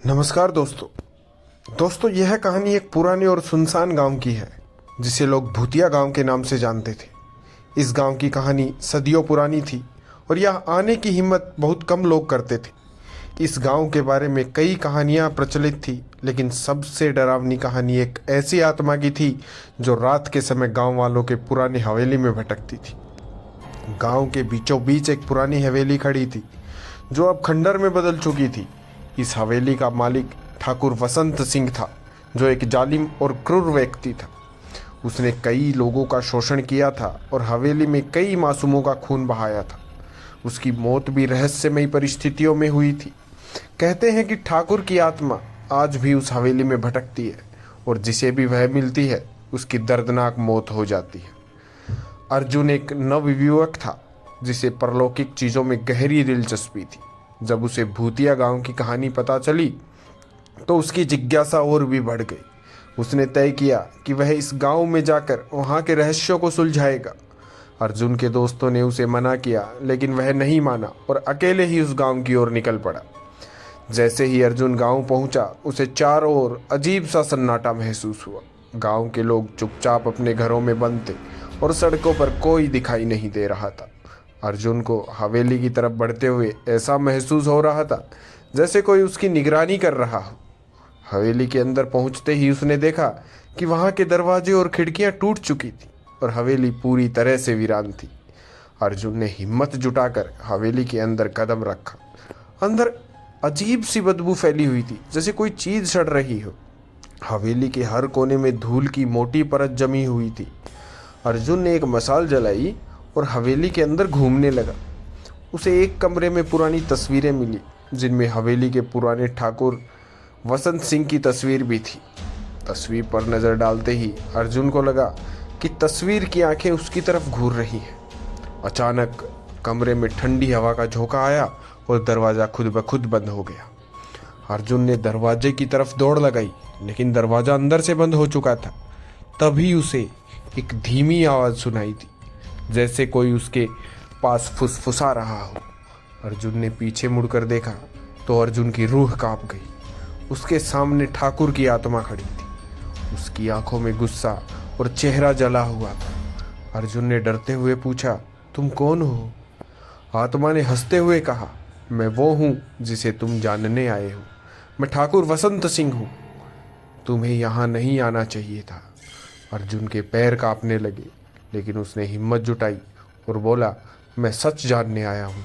नमस्कार दोस्तों यह कहानी एक पुराने और सुनसान गांव की है जिसे लोग भूतिया गांव के नाम से जानते थे। इस गांव की कहानी सदियों पुरानी थी और यह आने की हिम्मत बहुत कम लोग करते थे। इस गांव के बारे में कई कहानियां प्रचलित थी, लेकिन सबसे डरावनी कहानी एक ऐसी आत्मा की थी जो रात के समय गांव वालों के पुरानी हवेली में भटकती थी। गांव के बीचों बीच एक पुरानी हवेली खड़ी थी जो अब खंडर में बदल चुकी थी। इस हवेली का मालिक ठाकुर वसंत सिंह था, जो एक जालिम और क्रूर व्यक्ति था। उसने कई लोगों का शोषण किया था और हवेली में कई मासूमों का खून बहाया था। उसकी मौत भी रहस्यमयी परिस्थितियों में हुई थी। कहते हैं कि ठाकुर की आत्मा आज भी उस हवेली में भटकती है और जिसे भी वह मिलती है उसकी दर्दनाक मौत हो जाती है। अर्जुन एक नवयुवक था जिसे परलौकिक चीज़ों में गहरी दिलचस्पी थी। जब उसे भूतिया गांव की कहानी पता चली तो उसकी जिज्ञासा और भी बढ़ गई। उसने तय किया कि वह इस गांव में जाकर वहां के रहस्यों को सुलझाएगा। अर्जुन के दोस्तों ने उसे मना किया, लेकिन वह नहीं माना और अकेले ही उस गांव की ओर निकल पड़ा। जैसे ही अर्जुन गांव पहुंचा, उसे चारों ओर अजीब सा सन्नाटा महसूस हुआ। गांव के लोग चुपचाप अपने घरों में बंद थे और सड़कों पर कोई दिखाई नहीं दे रहा था। अर्जुन को हवेली की तरफ बढ़ते हुए ऐसा महसूस हो रहा था जैसे कोई उसकी निगरानी कर रहा हो। हवेली के अंदर पहुंचते ही उसने देखा कि वहां के दरवाजे और खिड़कियां टूट चुकी थी और हवेली पूरी तरह से वीरान थी। अर्जुन ने हिम्मत जुटाकर हवेली के अंदर कदम रखा। अंदर अजीब सी बदबू फैली हुई थी, जैसे कोई चीज सड़ रही हो। हवेली के हर कोने में धूल की मोटी परत जमी हुई थी। अर्जुन ने एक मशाल जलाई और हवेली के अंदर घूमने लगा। उसे एक कमरे में पुरानी तस्वीरें मिली, जिनमें हवेली के पुराने ठाकुर वसंत सिंह की तस्वीर भी थी। तस्वीर पर नज़र डालते ही अर्जुन को लगा कि तस्वीर की आंखें उसकी तरफ घूर रही हैं। अचानक कमरे में ठंडी हवा का झोंका आया और दरवाज़ा खुद ब खुद बंद हो गया। अर्जुन ने दरवाजे की तरफ दौड़ लगाई, लेकिन दरवाज़ा अंदर से बंद हो चुका था। तभी उसे एक धीमी आवाज़ सुनाई दी, जैसे कोई उसके पास फुसफुसा रहा हो। अर्जुन ने पीछे मुड़कर देखा तो अर्जुन की रूह कांप गई। उसके सामने ठाकुर की आत्मा खड़ी थी। उसकी आंखों में गुस्सा और चेहरा जला हुआ था। अर्जुन ने डरते हुए पूछा, तुम कौन हो? आत्मा ने हंसते हुए कहा, मैं वो हूँ जिसे तुम जानने आए हो। मैं ठाकुर वसंत सिंह हूँ। तुम्हें यहाँ नहीं आना चाहिए था। अर्जुन के पैर कांपने लगे, लेकिन उसने हिम्मत जुटाई और बोला, मैं सच जानने आया हूँ।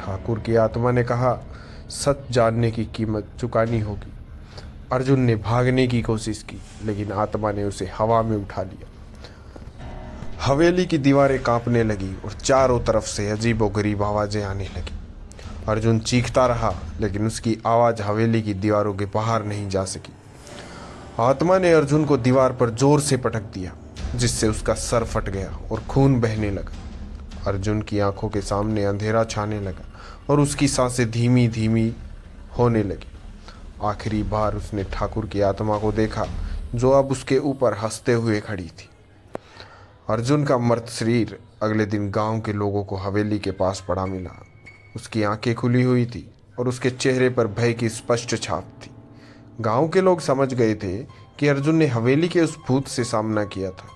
ठाकुर की आत्मा ने कहा, सच जानने की कीमत चुकानी होगी। अर्जुन ने भागने की कोशिश की, लेकिन आत्मा ने उसे हवा में उठा लिया। हवेली की दीवारें कांपने लगी और चारों तरफ से अजीबोगरीब आवाज़ें आने लगी। अर्जुन चीखता रहा, लेकिन उसकी आवाज़ हवेली की दीवारों के बाहर नहीं जा सकी। आत्मा ने अर्जुन को दीवार पर जोर से पटक दिया, जिससे उसका सर फट गया और खून बहने लगा। अर्जुन की आंखों के सामने अंधेरा छाने लगा और उसकी सांसें धीमी धीमी होने लगी। आखिरी बार उसने ठाकुर की आत्मा को देखा, जो अब उसके ऊपर हंसते हुए खड़ी थी। अर्जुन का मृत शरीर अगले दिन गांव के लोगों को हवेली के पास पड़ा मिला। उसकी आंखें खुली हुई थी और उसके चेहरे पर भय की स्पष्ट छाप थी। गांव के लोग समझ गए थे कि अर्जुन ने हवेली के उस भूत से सामना किया था,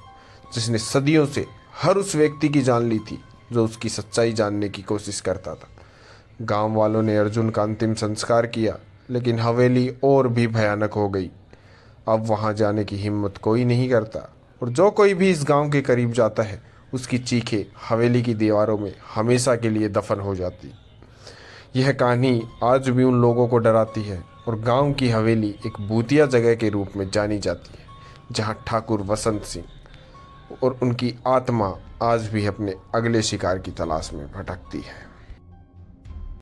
जिसने सदियों से हर उस व्यक्ति की जान ली थी जो उसकी सच्चाई जानने की कोशिश करता था। गांव वालों ने अर्जुन का अंतिम संस्कार किया, लेकिन हवेली और भी भयानक हो गई। अब वहां जाने की हिम्मत कोई नहीं करता और जो कोई भी इस गांव के करीब जाता है, उसकी चीखें हवेली की दीवारों में हमेशा के लिए दफन हो जाती। यह कहानी आज भी उन लोगों को डराती है और गांव की हवेली एक भूतिया जगह के रूप में जानी जाती है, जहां ठाकुर वसंत सिंह और उनकी आत्मा आज भी अपने अगले शिकार की तलाश में भटकती है।